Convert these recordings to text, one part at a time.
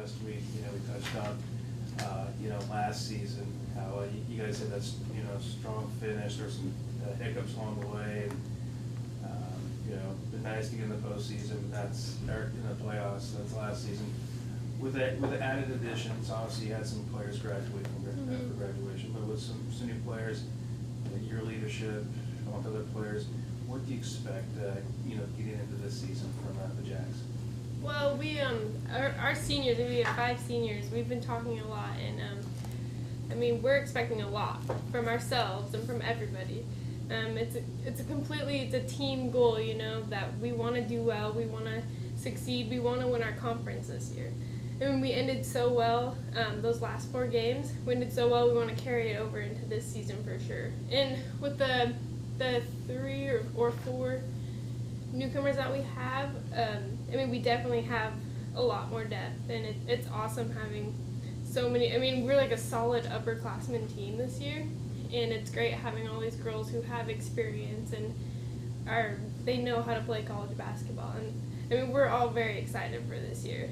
last week. We touched on, last season, how you guys had that, strong finish. There were some hiccups along the way. And, been nice to get in the postseason, but that's in the playoffs. That's last season. With the added additions, obviously you had some players graduate for graduation, but with some new players, your leadership, along with other players, what do you expect, getting into this season from the Jacks? Well, we our seniors, we have 5 seniors. We've been talking a lot, and we're expecting a lot from ourselves and from everybody. It's a team goal, that we want to do well, we want to succeed, we want to win our conference this year. And we ended so well, those last 4 games, we ended so well, we want to carry it over into this season for sure. And with the 3 or 4 newcomers that we have, we definitely have a lot more depth, and it's awesome having so many. We're like a solid upperclassmen team this year, and it's great having all these girls who have experience and they know how to play college basketball. And we're all very excited for this year.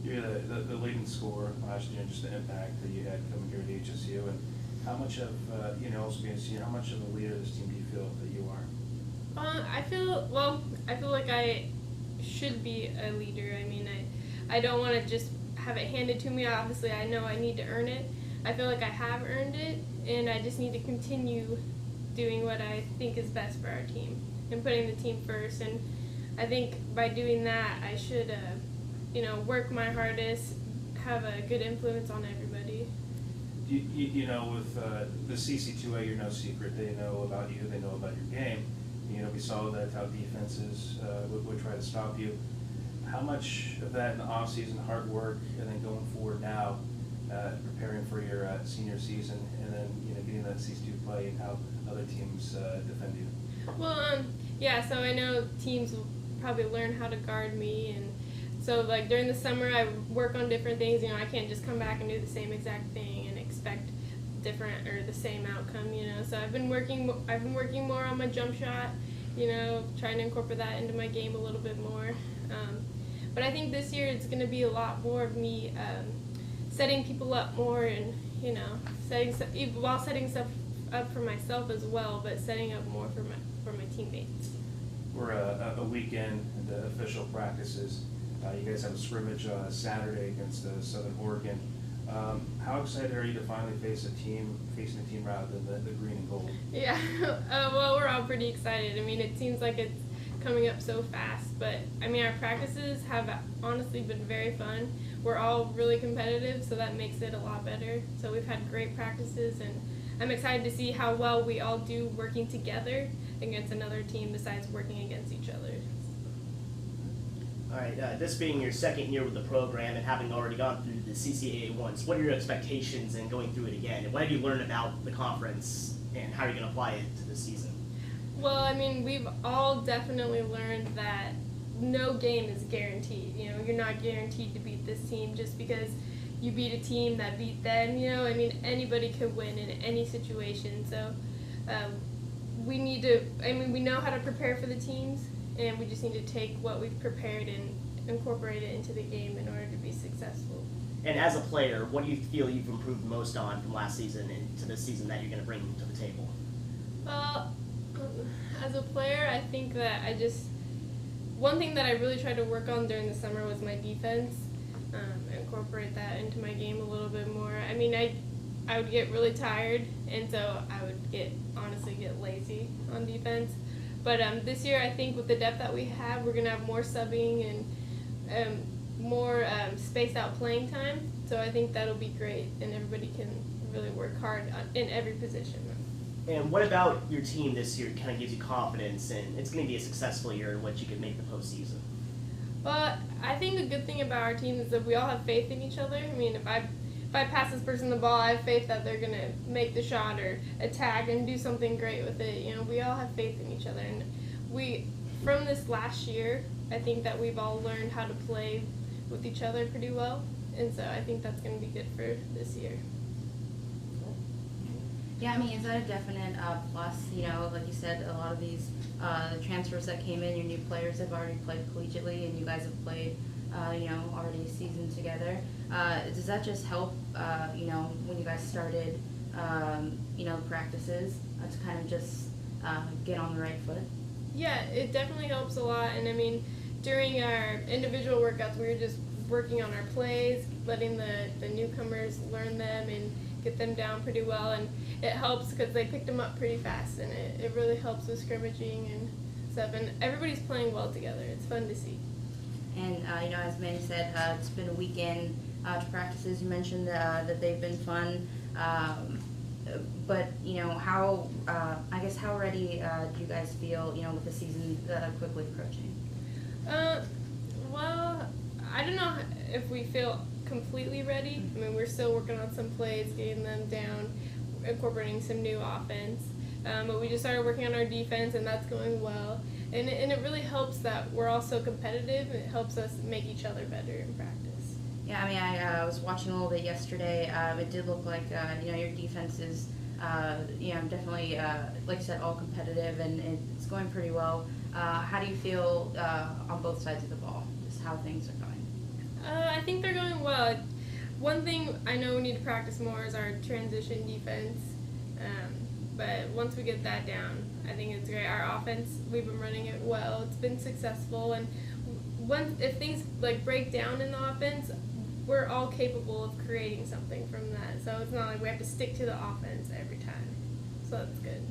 You're the leading scorer last year, just the impact that you had coming here at HSU, and how much of also being a senior, how much of a leader of this team do you feel that you are? I feel like I should be a leader. I don't want to just have it handed to me. Obviously, I know I need to earn it. I feel like I have earned it, and I just need to continue doing what I think is best for our team and putting the team first. And I think by doing that, I should, work my hardest, have a good influence on everybody. With the CC2A, you're no secret. They know about you. They know about your game. We saw that how defenses would try to stop you. How much of that in the off-season hard work, and then going forward now, preparing for your senior season, and then getting that CC2 play, and how other teams defend you? Well, so I know teams will probably learn how to guard me, and so like during the summer I work on different things. I can't just come back and do the same exact thing and expect different or the same outcome. So I've been working more on my jump shot, trying to incorporate that into my game a little bit more. But I think this year it's going to be a lot more of me setting people up more, and setting stuff up for myself as well, but setting up more for my teammates. We're a weekend into official practices. You guys have a scrimmage Saturday against Southern Oregon. How excited are you to finally facing a team rather than the green and gold? Yeah, well, we're all pretty excited. It seems like it's coming up so fast, but our practices have honestly been very fun. We're all really competitive, so that makes it a lot better. So we've had great practices, and I'm excited to see how well we all do working together against another team besides working against each other. All right, this being your second year with the program and having already gone through the CCAA once, what are your expectations in going through it again? And what have you learned about the conference, and how are you going to apply it to this season? Well, we've all definitely learned that no game is guaranteed. You're not guaranteed to beat this team just because you beat a team that beat them. Anybody could win in any situation. So we need to, we know how to prepare for the teams, and we just need to take what we've prepared and incorporate it into the game in order to be successful. And as a player, what do you feel you've improved most on from last season into this season that you're going to bring to the table? As a player, I think that one thing that I really tried to work on during the summer was my defense, incorporate that into my game a little bit more. I would get really tired, and so I would honestly get lazy on defense. But this year, I think with the depth that we have, we're going to have more subbing and more spaced out playing time. So I think that'll be great, and everybody can really work hard in every position. And what about your team this year kind of gives you confidence, and it's going to be a successful year in which you could make the postseason? Well, I think the good thing about our team is that we all have faith in each other. If I pass this person the ball, I have faith that they're going to make the shot or attack and do something great with it. We all have faith in each other. And from this last year, I think that we've all learned how to play with each other pretty well. And so I think that's going to be good for this year. Yeah, is that a definite plus? Like you said, a lot of these transfers that came in, your new players have already played collegiately, and you guys have played already seasoned together. Does that just help, when you guys started, practices to kind of just get on the right foot? Yeah, it definitely helps a lot. And I mean, during our individual workouts, we were just working on our plays, letting the newcomers learn them and get them down pretty well. And it helps because they picked them up pretty fast, and it really helps with scrimmaging and stuff. And everybody's playing well together. It's fun to see. And, as Manny said, it's been a weekend to practices. You mentioned that they've been fun. But, how ready do you guys feel, with the season quickly approaching? Well, I don't know if we feel completely ready. I mean, we're still working on some plays, getting them down, incorporating some new offense. But we just started working on our defense, and that's going well. And it really helps that we're all so competitive. It helps us make each other better in practice. Yeah, I mean, I was watching a little bit yesterday. It did look like, your defense is, definitely, like you said, all competitive, and it's going pretty well. How do you feel on both sides of the ball, just how things are going? I think they're going well. One thing I know we need to practice more is our transition defense. But once we get that down, I think it's great. Our offense, we've been running it well. It's been successful. And if things like break down in the offense, we're all capable of creating something from that. So it's not like we have to stick to the offense every time. So that's good.